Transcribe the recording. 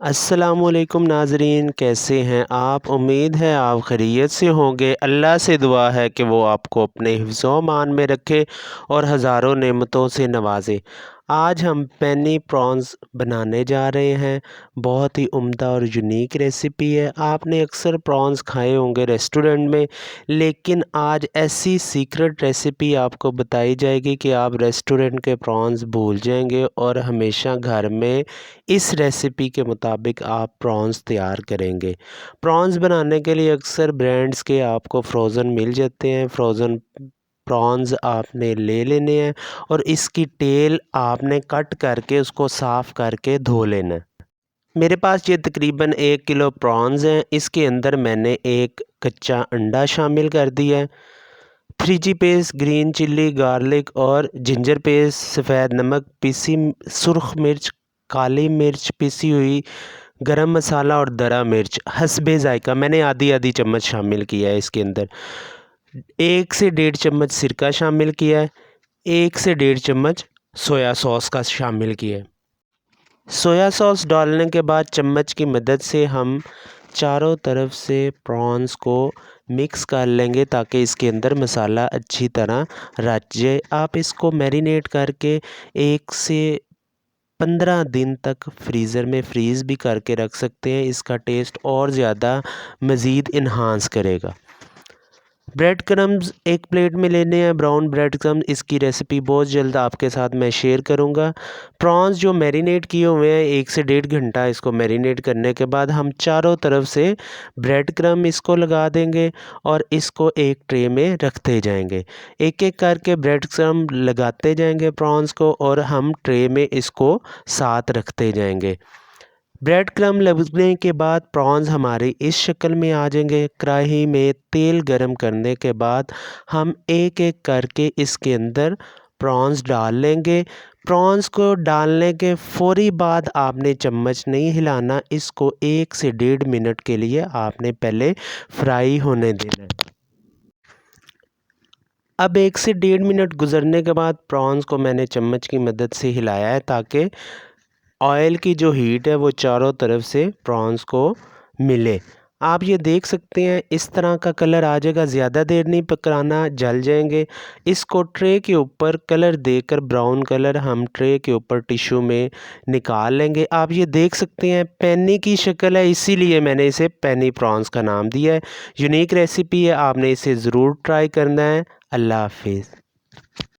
अस्सलामुअलैकुम नाज़रीन, कैसे हैं आप? उम्मीद है आप खैरियत से होंगे। अल्लाह से दुआ है कि वो आपको अपने हिफ्ज़-ओ-अमान में रखे और हज़ारों नेमतों से नवाज़े। आज हम पेनी प्रॉन्स बनाने जा रहे हैं। बहुत ही उम्दा और यूनिक रेसिपी है। आपने अक्सर प्रॉन्स खाए होंगे रेस्टोरेंट में, लेकिन आज ऐसी सीक्रेट रेसिपी आपको बताई जाएगी कि आप रेस्टोरेंट के प्रॉन्स भूल जाएंगे और हमेशा घर में इस रेसिपी के मुताबिक आप प्रॉन्स तैयार करेंगे। प्रॉन्स बनाने के लिए अक्सर ब्रांड्स के आपको फ्रोज़न मिल जाते हैं। फ्रोज़न प्रॉन्स आपने ले लेने हैं और इसकी टेल आपने कट करके उसको साफ़ करके धो लेना है। मेरे पास ये तकरीबन 1 किलो प्रॉन्स हैं। इसके अंदर मैंने एक कच्चा अंडा शामिल कर दिया है, 3G paste, green chilli, garlic और जिंजर पेस्ट, सफ़ेद नमक, पीसी सुर्ख मिर्च, काली मिर्च पिसी हुई, गरम मसाला और दरा मिर्च हस्बे ज़ायका मैंने आधी आधी चम्मच शामिल किया है। इसके अंदर 1 से 1.5 चम्मच सिरका शामिल किया है, 1 से 1.5 चम्मच सोया सॉस का शामिल किया है। सोया सॉस डालने के बाद चम्मच की मदद से हम चारों तरफ से प्रॉन्स को मिक्स कर लेंगे ताकि इसके अंदर मसाला अच्छी तरह रच जाए। आप इसको मैरिनेट करके 1 से 15 दिन तक फ्रीज़र में फ्रीज़ भी करके रख सकते हैं। इसका टेस्ट और ज़्यादा मज़ीद इन्हांस करेगा। ब्रेड क्रम्स एक प्लेट में लेने हैं, ब्राउन ब्रेड क्रम्स। इसकी रेसिपी बहुत जल्द आपके साथ मैं शेयर करूंगा। प्रॉन्स जो मैरिनेट किए हुए हैं 1 से 1.5 घंटा, इसको मैरिनेट करने के बाद हम चारों तरफ से ब्रेड क्रम्ब इसको लगा देंगे और इसको एक ट्रे में रखते जाएंगे। एक एक करके ब्रेड क्रम्ब लगाते जाएंगे प्रॉन्स को और हम ट्रे में इसको साथ रखते जाएंगे। ब्रेड क्रम्ब लगने के बाद प्रॉन्स हमारे इस शक्ल में आ जाएंगे। कढ़ाई में तेल गरम करने के बाद हम एक एक करके इसके अंदर प्रॉन्स डाल लेंगे। प्रॉन्स को डालने के फ़ौरी बाद आपने चम्मच नहीं हिलाना, इसको 1 से 1.5 मिनट के लिए आपने पहले फ्राई होने देना है। अब 1 से 1.5 मिनट गुज़रने के बाद प्रॉन्स को मैंने चम्मच की मदद से हिलाया है ताकि ऑयल की जो हीट है वो चारों तरफ से प्रॉन्स को मिले। आप ये देख सकते हैं इस तरह का कलर आ जाएगा। ज़्यादा देर नहीं पकाना, जल जाएंगे। इसको ट्रे के ऊपर कलर देकर ब्राउन कलर हम ट्रे के ऊपर टिश्यू में निकाल लेंगे। आप ये देख सकते हैं पेनी की शक्ल है, इसीलिए मैंने इसे पेनी प्रॉन्स का नाम दिया है। यूनिक रेसिपी है, आपने इसे ज़रूर ट्राई करना है। अल्लाह हाफिज़।